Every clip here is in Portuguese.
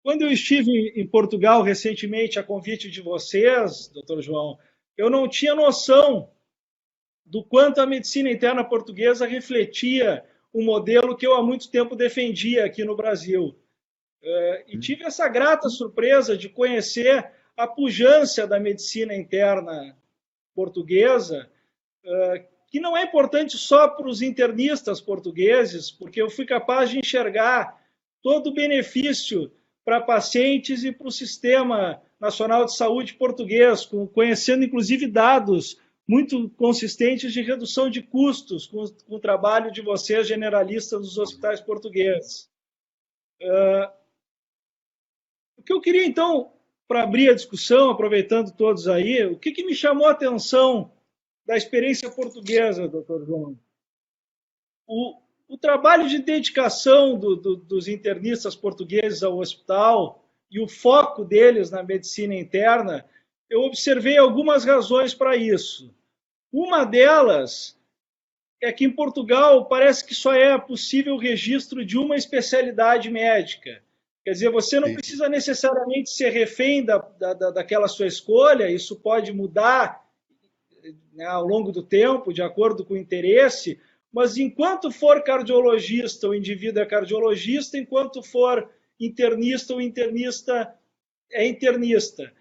Quando eu estive em Portugal recentemente, a convite de vocês, doutor João, eu não tinha noção do quanto a medicina interna portuguesa refletia um modelo que eu há muito tempo defendia aqui no Brasil. E tive essa grata surpresa de conhecer a pujança da medicina interna portuguesa, que não é importante só para os internistas portugueses, porque eu fui capaz de enxergar todo o benefício para pacientes e para o Sistema Nacional de Saúde português, conhecendo inclusive dados muito consistentes de redução de custos com o trabalho de vocês, generalistas dos hospitais portugueses. O que eu queria, então, para abrir a discussão, aproveitando todos aí, o que me chamou a atenção da experiência portuguesa, doutor João? O trabalho de dedicação dos internistas portugueses ao hospital e o foco deles na medicina interna, eu observei algumas razões para isso. Uma delas é que em Portugal parece que só é possível o registro de uma especialidade médica. Quer dizer, você não precisa necessariamente ser refém daquela sua escolha, isso pode mudar, né, ao longo do tempo, de acordo com o interesse, mas enquanto for cardiologista, o indivíduo é cardiologista, enquanto for internista, o internista é internista.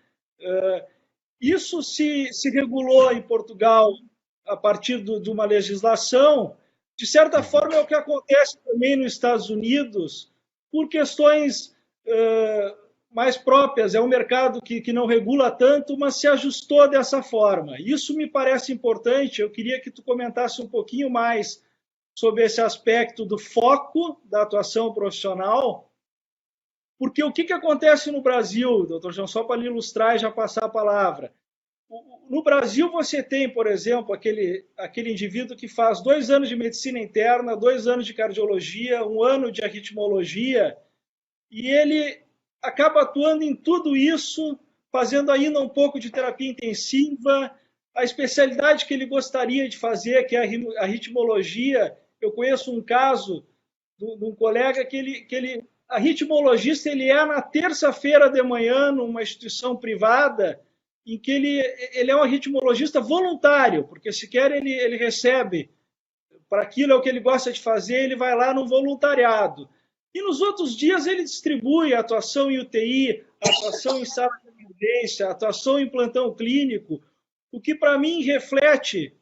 Isso se regulou em Portugal a partir de uma legislação, de certa forma é o que acontece também nos Estados Unidos, por questões mais próprias. É um mercado que não regula tanto, mas se ajustou dessa forma. Isso me parece importante. Eu queria que tu comentasse um pouquinho mais sobre esse aspecto do foco da atuação profissional, porque o que acontece no Brasil, doutor João, só para lhe ilustrar e já passar a palavra. No Brasil, você tem, por exemplo, aquele indivíduo que faz 2 anos de medicina interna, 2 anos de cardiologia, 1 ano de arritmologia, e ele acaba atuando em tudo isso, fazendo ainda um pouco de terapia intensiva. A especialidade que ele gostaria de fazer, que é a arritmologia, eu conheço um caso de um colega que a arritmologista ele é na terça-feira de manhã numa instituição privada, em que ele é um arritmologista voluntário, porque sequer ele recebe, para aquilo é o que ele gosta de fazer, ele vai lá no voluntariado. E nos outros dias ele distribui a atuação em UTI, a atuação em sala de emergência, a atuação em plantão clínico, o que para mim reflete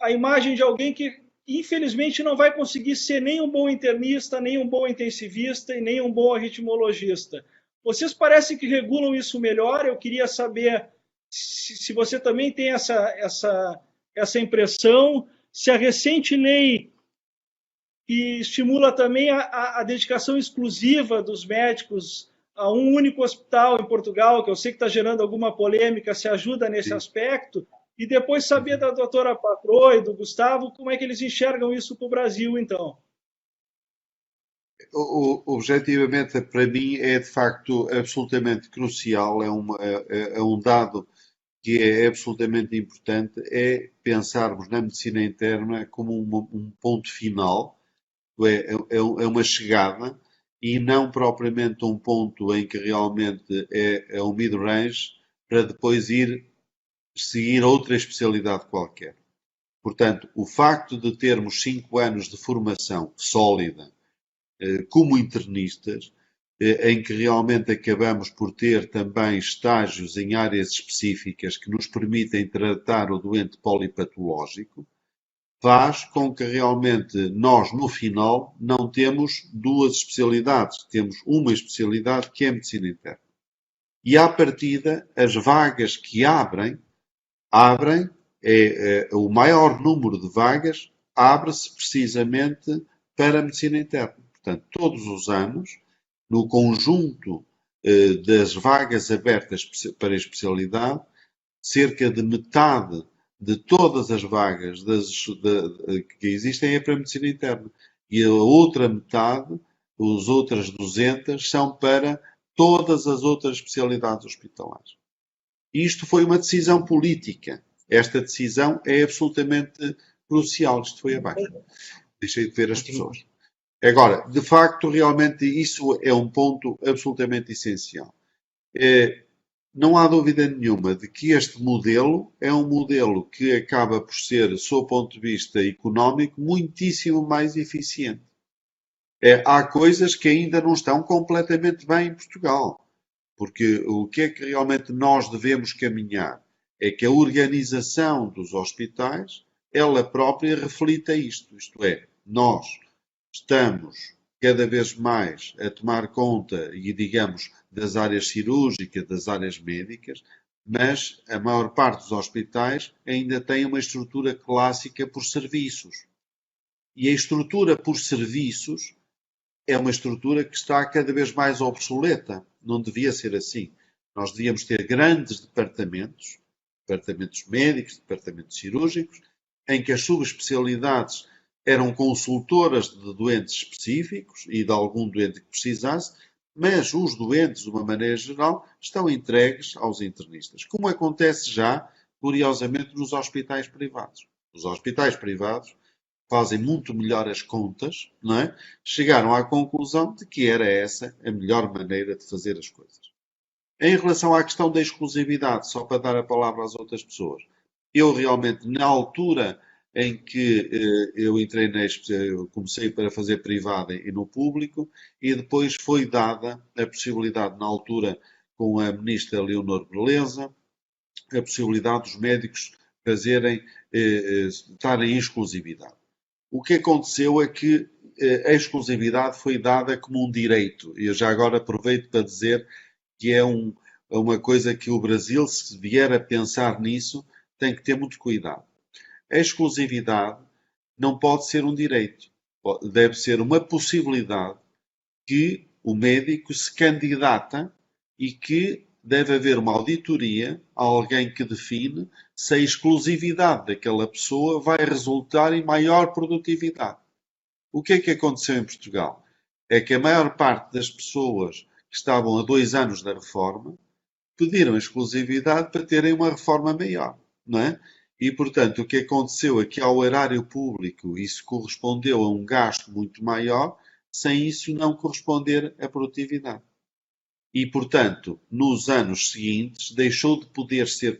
a imagem de alguém que infelizmente não vai conseguir ser nem um bom internista, nem um bom intensivista e nem um bom arritmologista. Vocês parecem que regulam isso melhor. Eu queria saber se você também tem essa impressão, se a recente lei que estimula também a dedicação exclusiva dos médicos a um único hospital em Portugal, que eu sei que está gerando alguma polêmica, se ajuda nesse aspecto, e depois saber da doutora Patroa e do Gustavo como é que eles enxergam isso para o Brasil, então. Objetivamente, para mim, é de facto absolutamente crucial, é um dado que é absolutamente importante, é pensarmos na medicina interna como um ponto final, é uma chegada, e não propriamente um ponto em que realmente é um mid-range para depois seguir outra especialidade qualquer. Portanto, o facto de termos 5 anos de formação sólida como internistas, em que realmente acabamos por ter também estágios em áreas específicas que nos permitem tratar o doente polipatológico, faz com que realmente nós, no final, não temos 2 especialidades, temos uma especialidade que é a medicina interna. E à partida, as vagas que abrem, o maior número de vagas abre-se precisamente para a medicina interna. Portanto, todos os anos, no conjunto das vagas abertas para a especialidade, cerca de metade de todas as vagas que existem é para a medicina interna. E a outra metade, as outras 200, são para todas as outras especialidades hospitalares. Isto foi uma decisão política. Esta decisão é absolutamente crucial. Isto foi abaixo. Deixei de ver as pessoas. Agora, de facto, realmente isso é um ponto absolutamente essencial. É, não há dúvida nenhuma de que este modelo é um modelo que acaba por ser, sob o ponto de vista económico, muitíssimo mais eficiente. Há coisas que ainda não estão completamente bem em Portugal, porque o que é que realmente nós devemos caminhar? É que a organização dos hospitais, ela própria reflita isto é, nós estamos cada vez mais a tomar conta e, digamos, das áreas cirúrgicas, das áreas médicas, mas a maior parte dos hospitais ainda tem uma estrutura clássica por serviços. E a estrutura por serviços é uma estrutura que está cada vez mais obsoleta. Não devia ser assim. Nós devíamos ter grandes departamentos, departamentos médicos, departamentos cirúrgicos, em que as subespecialidades eram consultoras de doentes específicos e de algum doente que precisasse, mas os doentes, de uma maneira geral, estão entregues aos internistas, como acontece já, curiosamente, nos hospitais privados. Os hospitais privados fazem muito melhor as contas, não é? Chegaram à conclusão de que era essa a melhor maneira de fazer as coisas. Em relação à questão da exclusividade, só para dar a palavra às outras pessoas, eu realmente, na altura em que eu entrei eu comecei para fazer privada e no público, e depois foi dada a possibilidade, na altura, com a ministra Leonor Beleza, a possibilidade dos médicos fazerem, estarem em exclusividade. O que aconteceu é que a exclusividade foi dada como um direito. E eu já agora aproveito para dizer que é uma coisa que o Brasil, se vier a pensar nisso, tem que ter muito cuidado. A exclusividade não pode ser um direito. Deve ser uma possibilidade que o médico se candidata e que deve haver uma auditoria a alguém que define se a exclusividade daquela pessoa vai resultar em maior produtividade. O que é que aconteceu em Portugal? É que a maior parte das pessoas que estavam há 2 anos da reforma pediram exclusividade para terem uma reforma maior, não é? E, portanto, o que aconteceu é que ao erário público isso correspondeu a um gasto muito maior, sem isso não corresponder à produtividade. E, portanto, nos anos seguintes deixou de poder ser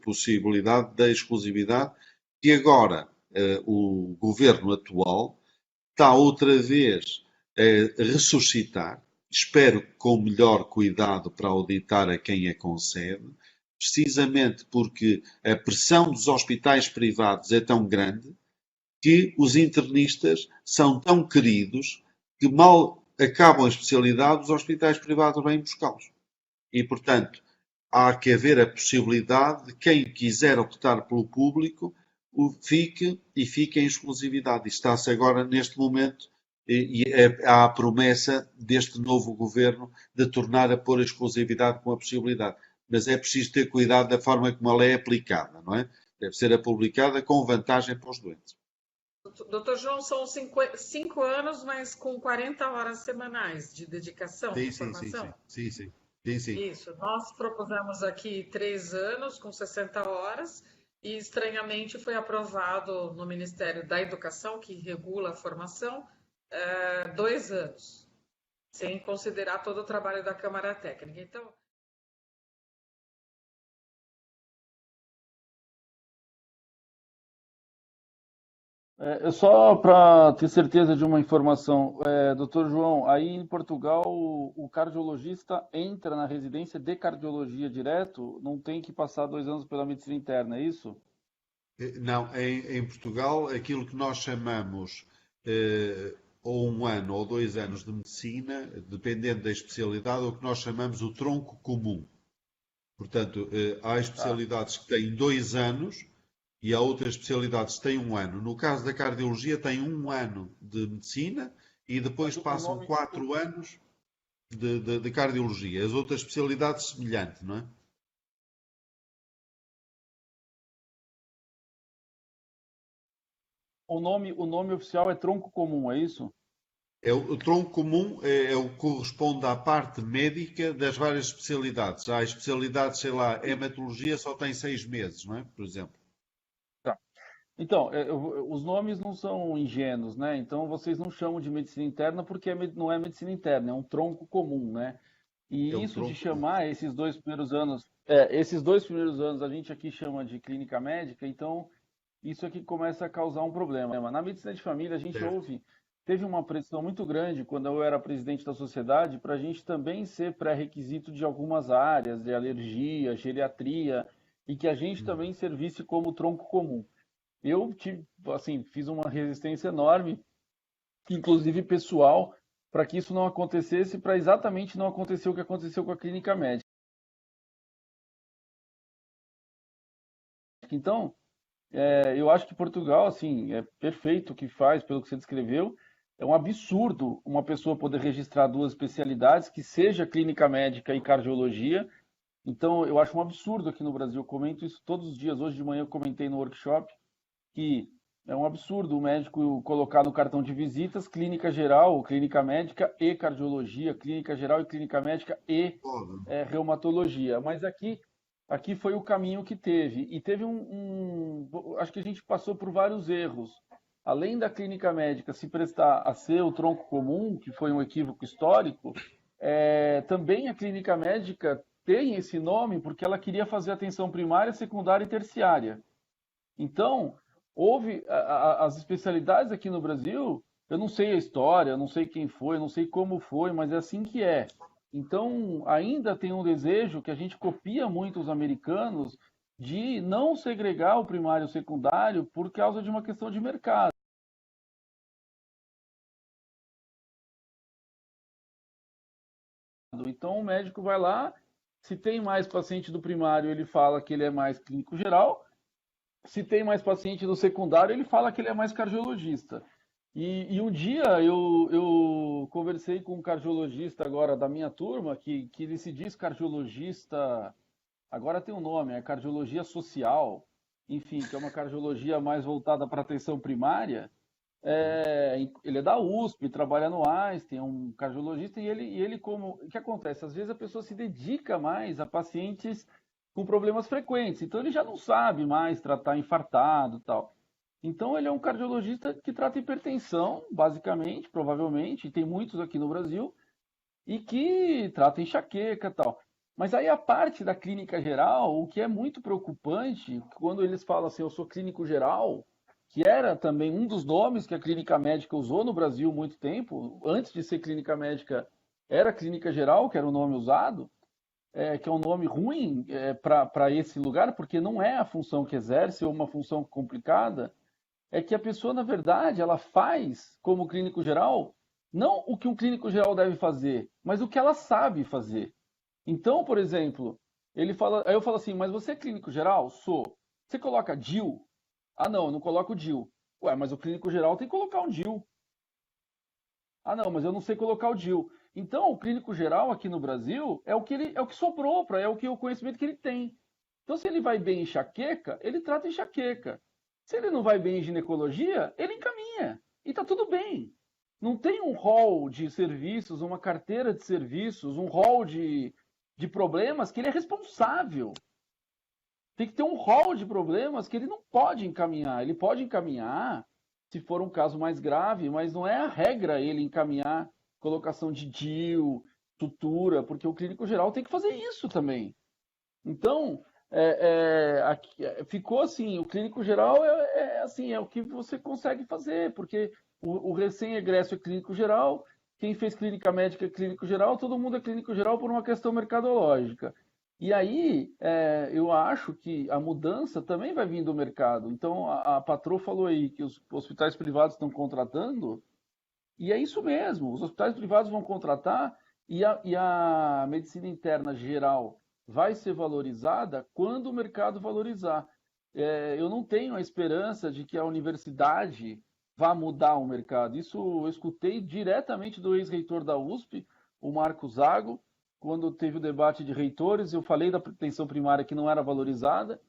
possibilidade da exclusividade que agora o governo atual está outra vez a ressuscitar, espero que com melhor cuidado para auditar a quem a concede, precisamente porque a pressão dos hospitais privados é tão grande que os internistas são tão queridos que mal acabam a especialidade, os hospitais privados vêm buscá-los. E, portanto, há que haver a possibilidade de quem quiser optar pelo público fique e fique em exclusividade. E está-se agora, neste momento, há a promessa deste novo governo de tornar a pôr a exclusividade com a possibilidade. Mas é preciso ter cuidado da forma como ela é aplicada, não é? Deve ser aplicada com vantagem para os doentes. Doutor João, são 5 anos, mas com 40 horas semanais de dedicação, Sim, de sim, sim, sim. formação? Sim, sim. Sim, sim. Isso, nós propusemos aqui 3 anos com 60 horas e, estranhamente, foi aprovado no Ministério da Educação, que regula a formação, 2 anos, sem considerar todo o trabalho da Câmara Técnica. Então, Só para ter certeza de uma informação, doutor João, aí em Portugal o cardiologista entra na residência de cardiologia direto, não tem que passar 2 anos pela medicina interna, é isso? Não, em Portugal, aquilo que nós chamamos ou 1 ano ou 2 anos de medicina, dependendo da especialidade, é o que nós chamamos o tronco comum. Portanto, há Tá. especialidades que têm 2 anos e há outras especialidades que têm 1 ano. No caso da cardiologia, tem 1 ano de medicina e depois Mas o passam nome, 4 anos de cardiologia. As outras especialidades semelhantes, não é? o nome oficial é tronco comum, é isso? O tronco comum é o que corresponde à parte médica das várias especialidades. Há especialidades, sei lá, hematologia só tem 6 meses, não é? Por exemplo. Tá. Então, os nomes não são ingênuos, né? Então, vocês não chamam de medicina interna porque não é medicina interna, é um tronco comum, né? É E um isso de tronco. chamar esses dois primeiros anos a gente aqui chama de clínica médica, então isso aqui começa a causar um problema. Na medicina de família, Certo. teve uma pressão muito grande quando eu era presidente da sociedade para a gente também ser pré-requisito de algumas áreas, de alergia, geriatria, e que a gente Uhum. também servisse como tronco comum. Eu tive, assim, fiz uma resistência enorme, inclusive pessoal, para que isso não acontecesse, para exatamente não acontecer o que aconteceu com a clínica médica. Então, eu acho que Portugal, assim, é perfeito o que faz, pelo que você descreveu. É um absurdo uma pessoa poder registrar duas especialidades, que seja clínica médica e cardiologia. Então, eu acho um absurdo aqui no Brasil. Eu comento isso todos os dias. Hoje de manhã eu comentei no workshop que é um absurdo o médico colocar no cartão de visitas clínica geral, clínica médica e cardiologia, clínica geral e clínica médica e Pode. reumatologia. Mas aqui foi o caminho que teve. E teve acho que a gente passou por vários erros. Além da clínica médica se prestar a ser o tronco comum, que foi um equívoco histórico, também a clínica médica tem esse nome porque ela queria fazer atenção primária, secundária e terciária. Então, houve as especialidades aqui no Brasil, eu não sei a história, eu não sei quem foi, eu não sei como foi, mas é assim que é. Então, ainda tem um desejo que a gente copia muito os americanos de não segregar o primário e o secundário por causa de uma questão de mercado. Então, o médico vai lá, se tem mais paciente do primário, ele fala que ele é mais clínico geral, se tem mais paciente do secundário, ele fala que ele é mais cardiologista. E um dia eu conversei com um cardiologista agora da minha turma, que ele se diz cardiologista, agora tem um nome, é cardiologia social, enfim, que é uma cardiologia mais voltada para atenção primária. Ele é da USP, trabalha no Einstein, é um cardiologista, e ele como. O que acontece? Às vezes a pessoa se dedica mais a pacientes com problemas frequentes, então ele já não sabe mais tratar infartado e tal. Então ele é um cardiologista que trata hipertensão, basicamente, provavelmente, e tem muitos aqui no Brasil, e que trata enxaqueca e tal. Mas aí a parte da clínica geral, o que é muito preocupante, quando eles falam assim, eu sou clínico geral, que era também um dos nomes que a clínica médica usou no Brasil há muito tempo, antes de ser clínica médica, era clínica geral, que era o nome usado, que é um nome ruim para esse lugar, porque não é a função que exerce, ou uma função complicada, é que a pessoa, na verdade, ela faz como clínico geral, não o que um clínico geral deve fazer, mas o que ela sabe fazer. Então, por exemplo, aí eu falo assim, mas você é clínico geral? Sou. Você coloca DIU? Ah, não, eu não coloco DIU. Ué, mas o clínico geral tem que colocar um DIU. Ah, não, mas eu não sei colocar o DIU. Então, o clínico geral aqui no Brasil é o que sobrou para, é o conhecimento que ele tem. Então, se ele vai bem em enxaqueca, ele trata enxaqueca. Se ele não vai bem em ginecologia, ele encaminha. E tá tudo bem. Não tem um rol de serviços, uma carteira de serviços, um rol de problemas que ele é responsável. Tem que ter um rol de problemas que ele não pode encaminhar. Ele pode encaminhar se for um caso mais grave, mas não é a regra ele encaminhar colocação de DIU, sutura, porque o clínico geral tem que fazer isso também. Então, ficou assim, o clínico geral assim, é o que você consegue fazer, porque o recém-egresso é clínico geral, quem fez clínica médica é clínico geral, todo mundo é clínico geral por uma questão mercadológica. E aí, eu acho que a mudança também vai vir do mercado. Então, a patroa falou aí que os hospitais privados estão contratando, e é isso mesmo, os hospitais privados vão contratar e a medicina interna geral vai ser valorizada quando o mercado valorizar. Eu não tenho a esperança de que a universidade vá mudar o mercado. Isso eu escutei diretamente do ex-reitor da USP, o Marco Zago, quando teve o debate de reitores, eu falei da atenção primária que não era valorizada,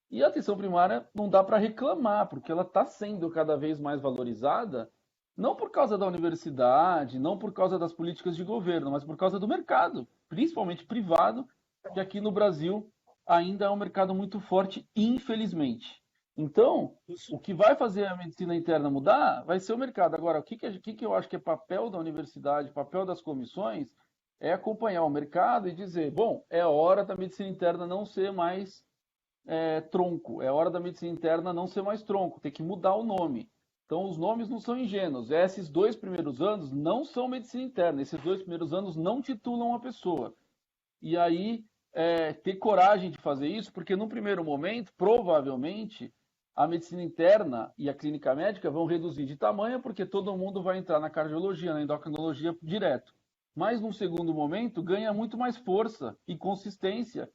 e a atenção primária não dá para reclamar, porque ela está sendo cada vez mais valorizada, não por causa da universidade, não por causa das políticas de governo, mas por causa do mercado, principalmente privado, que aqui no Brasil ainda é um mercado muito forte, infelizmente. Então, o que vai fazer a medicina interna mudar vai ser o mercado. Agora, o que eu acho que é papel da universidade, papel das comissões, é acompanhar o mercado e dizer, bom, é hora da medicina interna não ser mais tronco, é hora da medicina interna não ser mais tronco, tem que mudar o nome. Então, os nomes não são ingênuos. Esses 2 primeiros anos não são medicina interna, esses 2 primeiros anos não titulam a pessoa. E aí, ter coragem de fazer isso, porque no primeiro momento, provavelmente, a medicina interna e a clínica médica vão reduzir de tamanho, porque todo mundo vai entrar na cardiologia, na endocrinologia direto. Mas, num segundo momento, ganha muito mais força e consistência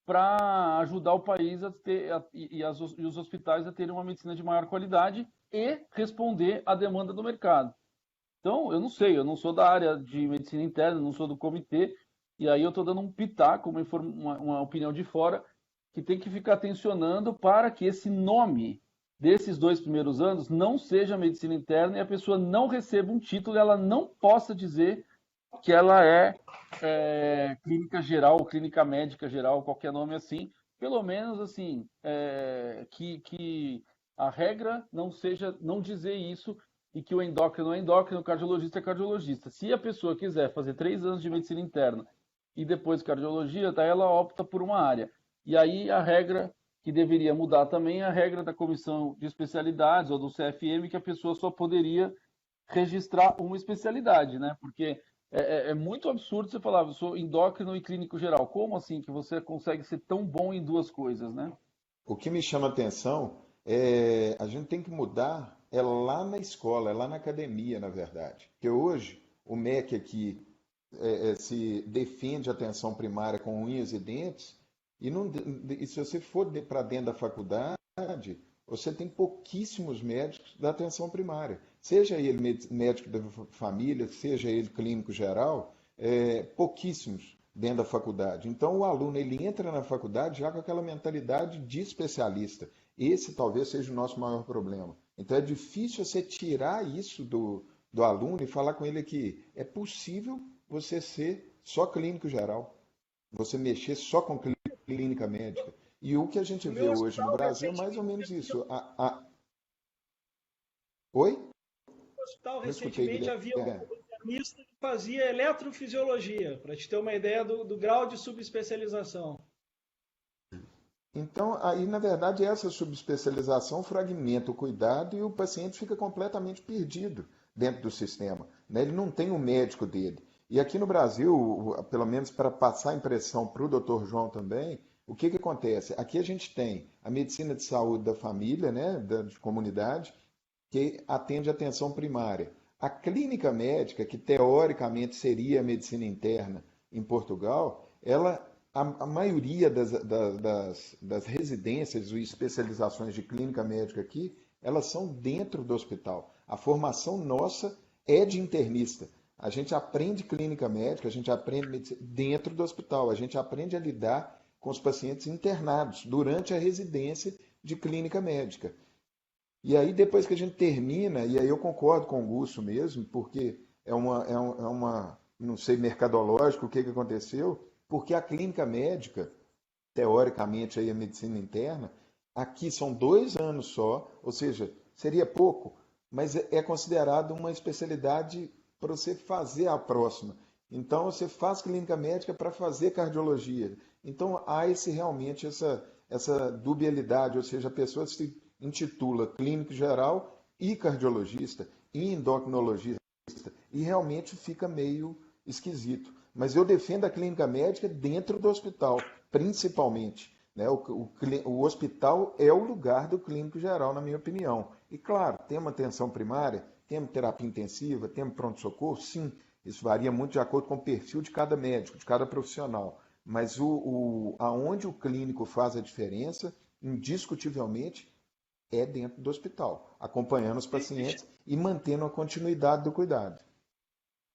para ajudar o país e os hospitais a terem uma medicina de maior qualidade e responder à demanda do mercado. Então, eu não sei, eu não sou da área de medicina interna, não sou do comitê, e aí eu estou dando um pitaco, uma opinião de fora, que tem que ficar tensionando para que esse nome desses 2 primeiros anos não seja medicina interna e a pessoa não receba um título e ela não possa dizer que ela é clínica geral, clínica médica geral, qualquer nome assim, pelo menos assim, que a regra não seja não dizer isso e que o endócrino é endócrino, o cardiologista é cardiologista. Se a pessoa quiser fazer 3 anos de medicina interna e depois cardiologia, daí ela opta por uma área. E aí a regra que deveria mudar também é a regra da comissão de especialidades ou do CFM, que a pessoa só poderia registrar uma especialidade, né? Porque é muito absurdo você falar, eu sou endócrino e clínico geral. Como assim que você consegue ser tão bom em 2 coisas, né? O que me chama a atenção a gente tem que mudar lá na escola, é lá na academia, na verdade. Porque hoje o MEC aqui se defende a atenção primária com unhas e dentes, e se você for para dentro da faculdade, você tem pouquíssimos médicos da atenção primária. Seja ele médico da família, seja ele clínico geral, pouquíssimos dentro da faculdade. Então o aluno ele entra na faculdade já com aquela mentalidade de especialista. Esse talvez seja o nosso maior problema. Então é difícil você tirar isso do aluno e falar com ele que é possível você ser só clínico geral, você mexer só com clínica médica. E o que a gente vê hoje no Brasil é mais ou menos isso. Oi? No hospital, Não escutei, recentemente, havia um Guilherme. internista que fazia eletrofisiologia, para te ter uma ideia do grau de subespecialização. Então, aí, na verdade, essa subespecialização fragmenta o cuidado e o paciente fica completamente perdido dentro do sistema, né? Ele não tem o médico dele. E aqui no Brasil, pelo menos para passar a impressão para o Dr. João também, o que acontece? Aqui a gente tem a medicina de saúde da família, né, de comunidade, que atende a atenção primária. A clínica médica, que teoricamente seria a medicina interna em Portugal, a maioria das residências e especializações de clínica médica aqui, elas são dentro do hospital. A formação nossa é de internista. A gente aprende clínica médica, a gente aprende medicina dentro do hospital, a gente aprende a lidar com os pacientes internados durante a residência de clínica médica. E aí, depois que a gente termina, e aí eu concordo com o Gusso mesmo, porque não sei, mercadológico o que aconteceu, porque a clínica médica, teoricamente aí a medicina interna, aqui são 2 anos só, ou seja, seria pouco, mas é considerado uma especialidade para você fazer a próxima. Então, você faz clínica médica para fazer cardiologia. Então, há realmente essa dubialidade, ou seja, a pessoa se intitula clínico geral e cardiologista e endocrinologista, e realmente fica meio esquisito. Mas eu defendo a clínica médica dentro do hospital, principalmente. Né? O hospital é o lugar do clínico geral, na minha opinião. E claro, temos atenção primária, temos terapia intensiva, temos pronto-socorro, sim. Isso varia muito de acordo com o perfil de cada médico, de cada profissional. Mas aonde o clínico faz a diferença, indiscutivelmente, é dentro do hospital, acompanhando os pacientes e mantendo a continuidade do cuidado.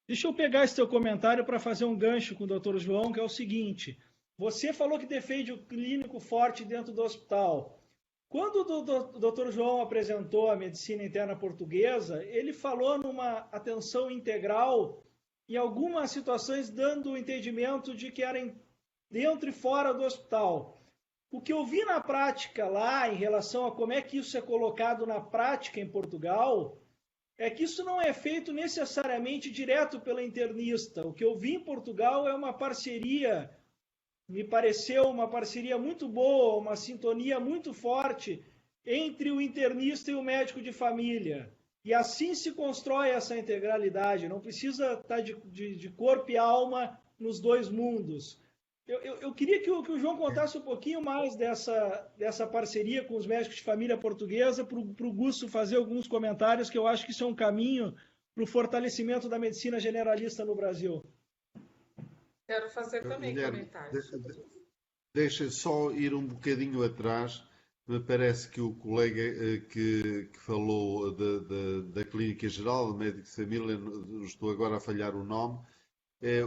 Deixa eu pegar esse teu comentário para fazer um gancho com o Dr. João, que é o seguinte. Você falou que defende o clínico forte dentro do hospital. Quando o Dr. João apresentou a medicina interna portuguesa, ele falou numa atenção integral, em algumas situações dando o entendimento de que era dentro e fora do hospital. O que eu vi na prática lá, em relação a como é que isso é colocado na prática em Portugal, é que isso não é feito necessariamente direto pela internista. O que eu vi em Portugal é uma parceria, me pareceu uma parceria muito boa, uma sintonia muito forte entre o internista e o médico de família. E assim se constrói essa integralidade. Não precisa estar de corpo e alma nos dois mundos. Eu queria que o João contasse um pouquinho mais dessa parceria com os médicos de família portuguesa, para o Gusto fazer alguns comentários, que eu acho que isso é um caminho para o fortalecimento da medicina generalista no Brasil. Quero fazer também Guilherme, comentários. deixa só ir um bocadinho atrás. Me parece que o colega que falou da Clínica Geral, de Médico de Família, estou agora a falhar o nome,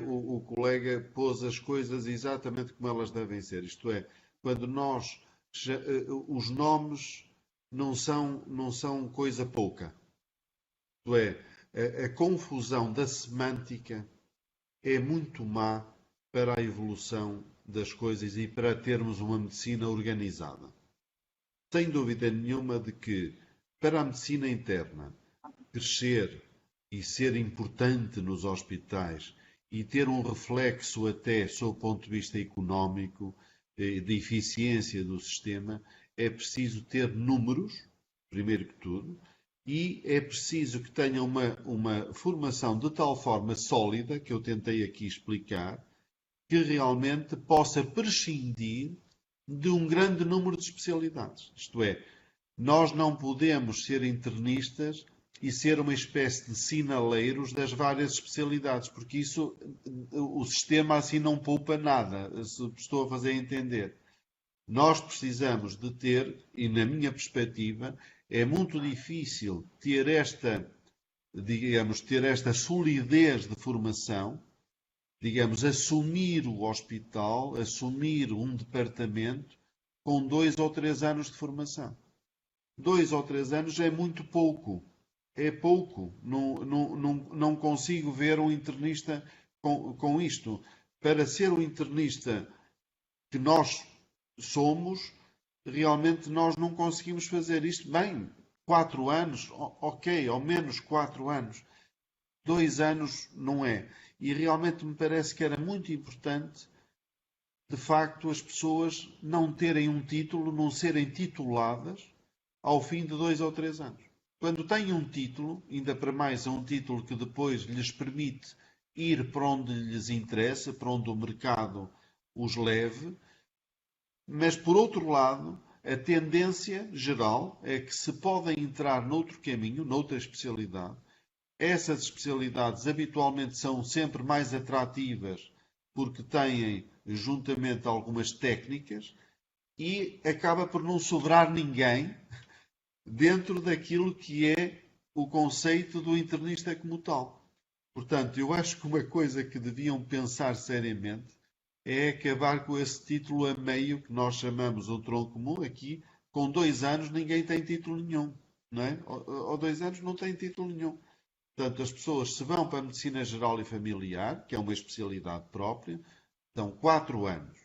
o colega pôs as coisas exatamente como elas devem ser. Isto é, quando os nomes não são coisa pouca. Isto é, a confusão da semântica é muito má para a evolução das coisas e para termos uma medicina organizada. Sem dúvida nenhuma de que, para a medicina interna crescer e ser importante nos hospitais e ter um reflexo até sob o ponto de vista económico, de eficiência do sistema, é preciso ter números, primeiro que tudo, e é preciso que tenha uma formação de tal forma sólida, que eu tentei aqui explicar, que realmente possa prescindir de um grande número de especialidades. Isto é, nós não podemos ser internistas e ser uma espécie de sinaleiros das várias especialidades, porque isso, o sistema assim não poupa nada, se estou a fazer entender. Nós precisamos de ter, e na minha perspectiva, é muito difícil ter esta solidez de formação, assumir o hospital, assumir um departamento com 2 ou 3 anos de formação. 2 ou 3 anos é muito pouco. É pouco. Não consigo ver um internista com isto. Para ser o internista que nós somos, realmente nós não conseguimos fazer isto. Bem, 4 anos, ok, ao menos 4 anos. 2 anos não é. E realmente me parece que era muito importante, de facto, as pessoas não terem um título, não serem tituladas ao fim de 2 ou 3 anos. Quando têm um título, ainda para mais é um título que depois lhes permite ir para onde lhes interessa, para onde o mercado os leve, mas por outro lado, a tendência geral é que se podem entrar noutro caminho, noutra especialidade. Essas especialidades habitualmente são sempre mais atrativas porque têm juntamente algumas técnicas e acaba por não sobrar ninguém dentro daquilo que é o conceito do internista como tal. Portanto, eu acho que uma coisa que deviam pensar seriamente é acabar com esse título a meio que nós chamamos o tronco comum. Aqui, com 2 anos, ninguém tem título nenhum, não é? Ou 2 anos não tem título nenhum. Portanto, as pessoas se vão para a medicina geral e familiar, que é uma especialidade própria, estão 4 anos,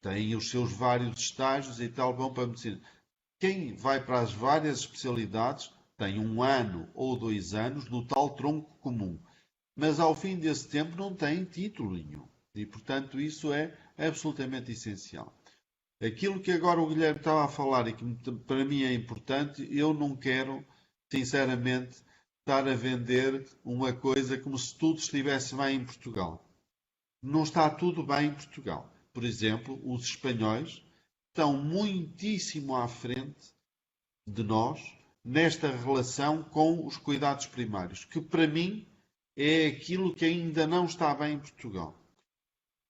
têm os seus vários estágios e tal, vão para a medicina. Quem vai para as várias especialidades tem 1 ano ou 2 anos do tal tronco comum, mas ao fim desse tempo não tem título nenhum. E, portanto, isso é absolutamente essencial. Aquilo que agora o Guilherme estava a falar e que para mim é importante, eu não quero, sinceramente, estar a vender uma coisa como se tudo estivesse bem em Portugal. Não está tudo bem em Portugal. Por exemplo, os espanhóis estão muitíssimo à frente de nós nesta relação com os cuidados primários, que para mim é aquilo que ainda não está bem em Portugal.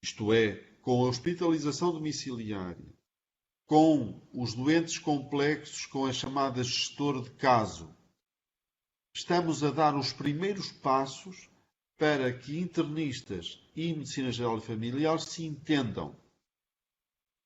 Isto é, com a hospitalização domiciliária, com os doentes complexos, com a chamada gestor de caso, estamos a dar os primeiros passos para que internistas e medicina geral e familiar se entendam.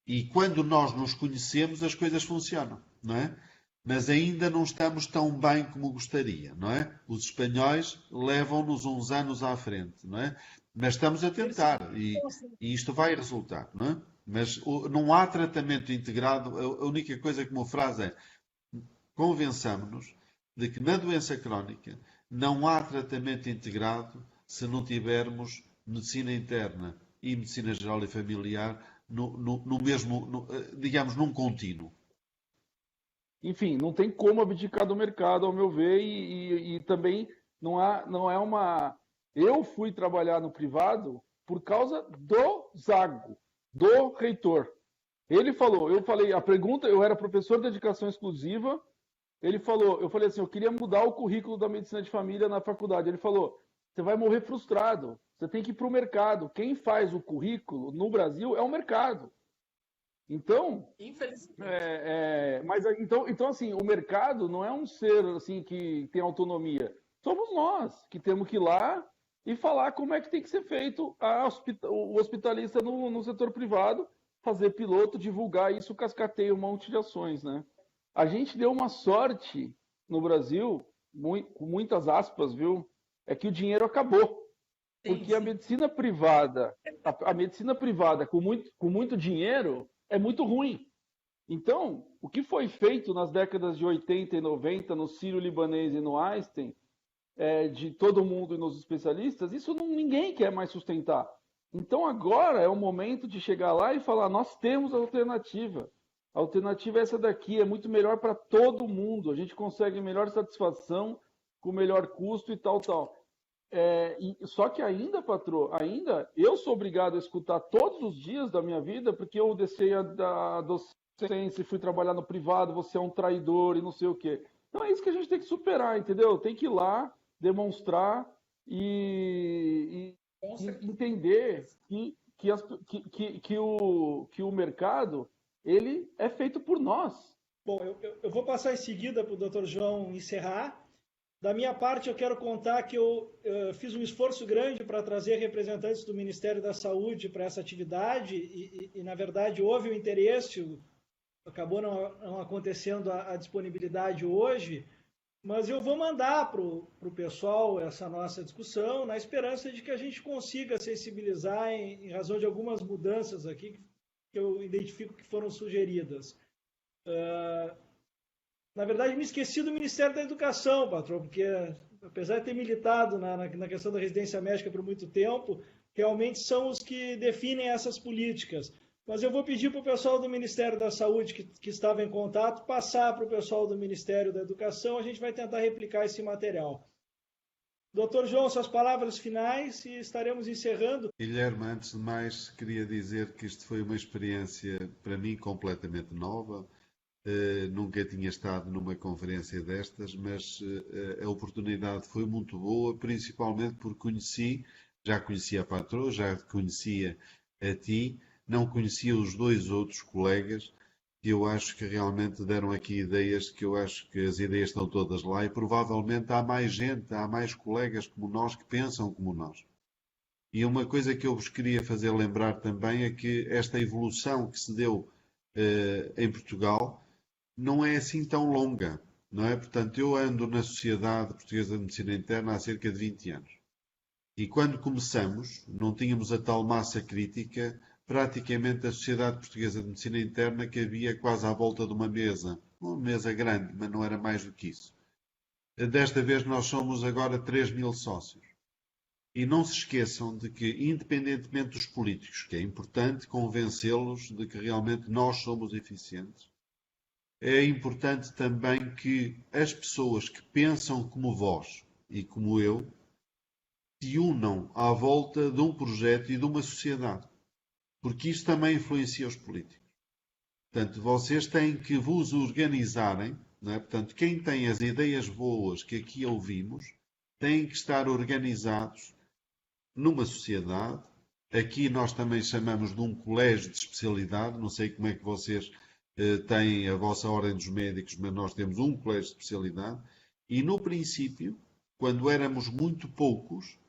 E quando nós nos conhecemos, as coisas funcionam, não é? Mas ainda não estamos tão bem como gostaria, não é? Os espanhóis levam-nos uns anos à frente, não é? Mas estamos a tentar e isto vai resultar, não é? Mas não há tratamento integrado. A única coisa que me frase é convençamos-nos de que na doença crónica não há tratamento integrado se não tivermos medicina interna e medicina geral e familiar no mesmo, digamos, num contínuo. Enfim, não tem como abdicar do mercado, ao meu ver, e também não é uma. Eu fui trabalhar no privado por causa do Zago, do reitor. Ele falou, eu falei, a pergunta, eu era professor de dedicação exclusiva, ele falou, eu falei assim, eu queria mudar o currículo da medicina de família na faculdade. Ele falou, você vai morrer frustrado, você tem que ir para o mercado. Quem faz o currículo no Brasil é o mercado. Então, Infelizmente. mas então assim, o mercado não é um ser assim que tem autonomia. Somos nós que temos que ir lá e falar como é que tem que ser feito o hospitalista no setor privado, fazer piloto, divulgar isso, cascateia um monte de ações, né? A gente deu uma sorte no Brasil, com muitas aspas, viu? É que o dinheiro acabou. Sim, Porque a sim. medicina privada, a medicina privada com muito dinheiro é muito ruim. Então, o que foi feito nas décadas de 80 e 90 no Sírio-Libanês e no Einstein, de todo mundo e nos especialistas, isso ninguém quer mais sustentar. Então, agora é o momento de chegar lá e falar: nós temos alternativa. A alternativa é essa daqui, é muito melhor para todo mundo. A gente consegue melhor satisfação, com melhor custo e tal, tal. Só que ainda, patroa, ainda eu sou obrigado a escutar todos os dias da minha vida, porque eu deixei da docência e fui trabalhar no privado, você é um traidor e não sei o quê. Então é isso que a gente tem que superar, entendeu? Tem que ir lá, demonstrar Com e certeza. entender que o mercado ele é feito por nós. Bom, eu vou passar em seguida para o Dr. João encerrar. Da minha parte, eu quero contar que eu fiz um esforço grande para trazer representantes do Ministério da Saúde para essa atividade na verdade, houve o interesse, acabou não acontecendo a disponibilidade hoje, mas eu vou mandar para o pessoal essa nossa discussão, na esperança de que a gente consiga sensibilizar em razão de algumas mudanças aqui que eu identifico que foram sugeridas. Na verdade, me esqueci do Ministério da Educação, patrão, porque apesar de ter militado na questão da residência médica por muito tempo, realmente são os que definem essas políticas. Mas eu vou pedir para o pessoal do Ministério da Saúde, que estava em contato, passar para o pessoal do Ministério da Educação, a gente vai tentar replicar esse material. Doutor João, suas palavras finais e estaremos encerrando. Guilherme, antes de mais, queria dizer que isto foi uma experiência para mim completamente nova. Nunca tinha estado numa conferência destas, mas a oportunidade foi muito boa, principalmente porque já conhecia a patroa, já conhecia a ti, não conhecia os dois outros colegas, que eu acho que realmente deram aqui ideias, que eu acho que as ideias estão todas lá e provavelmente há mais gente, há mais colegas como nós que pensam como nós. E uma coisa que eu vos queria fazer lembrar também é que esta evolução que se deu em Portugal não é assim tão longa, não é? Portanto, eu ando na Sociedade Portuguesa de Medicina Interna há cerca de 20 anos. E quando começamos, não tínhamos a tal massa crítica, praticamente a Sociedade Portuguesa de Medicina Interna que havia quase à volta de uma mesa grande, mas não era mais do que isso. Desta vez nós somos agora 3.000 sócios. E não se esqueçam de que, independentemente dos políticos, que é importante convencê-los de que realmente nós somos eficientes, é importante também que as pessoas que pensam como vós e como eu se unam à volta de um projeto e de uma sociedade. Porque isso também influencia os políticos. Portanto, vocês têm que vos organizarem, não é? Portanto, quem tem as ideias boas que aqui ouvimos, têm que estar organizados numa sociedade. Aqui nós também chamamos de um colégio de especialidade, não sei como é que vocês têm a vossa ordem dos médicos, mas nós temos um colégio de especialidade. E no princípio, quando éramos muito poucos,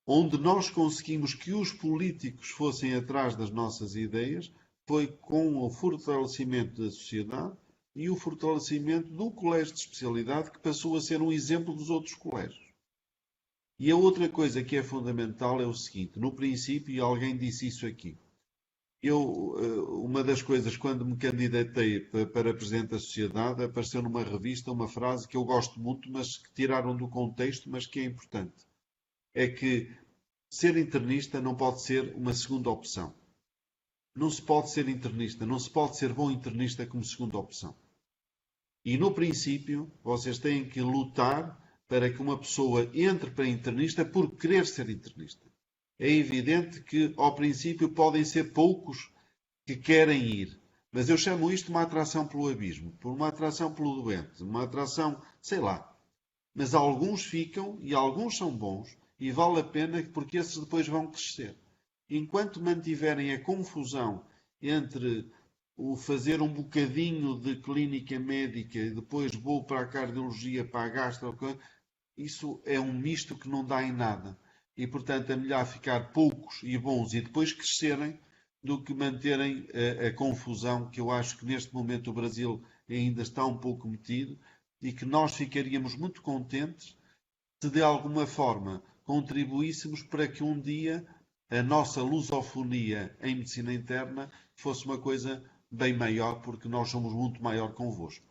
onde nós conseguimos que os políticos fossem atrás das nossas ideias, foi com o fortalecimento da sociedade e o fortalecimento do colégio de especialidade, que passou a ser um exemplo dos outros colégios. E a outra coisa que é fundamental é o seguinte: no princípio, e alguém disse isso aqui, uma das coisas, quando me candidatei para Presidente da Sociedade, apareceu numa revista uma frase que eu gosto muito, mas que tiraram do contexto, mas que é importante. É que ser internista não pode ser uma segunda opção. Não se pode ser internista, não se pode ser bom internista como segunda opção. E no princípio, vocês têm que lutar para que uma pessoa entre para internista por querer ser internista. É evidente que, ao princípio, podem ser poucos que querem ir. Mas eu chamo isto uma atração pelo abismo, por uma atração pelo doente, uma atração, sei lá. Mas alguns ficam e alguns são bons e vale a pena porque esses depois vão crescer. Enquanto mantiverem a confusão entre o fazer um bocadinho de clínica médica e depois vou para a cardiologia, para a gastro, isso é um misto que não dá em nada. E, portanto, é melhor ficar poucos e bons e depois crescerem do que manterem a confusão que eu acho que neste momento o Brasil ainda está um pouco metido e que nós ficaríamos muito contentes se de alguma forma contribuíssemos para que um dia a nossa lusofonia em medicina interna fosse uma coisa bem maior, porque nós somos muito maior convosco.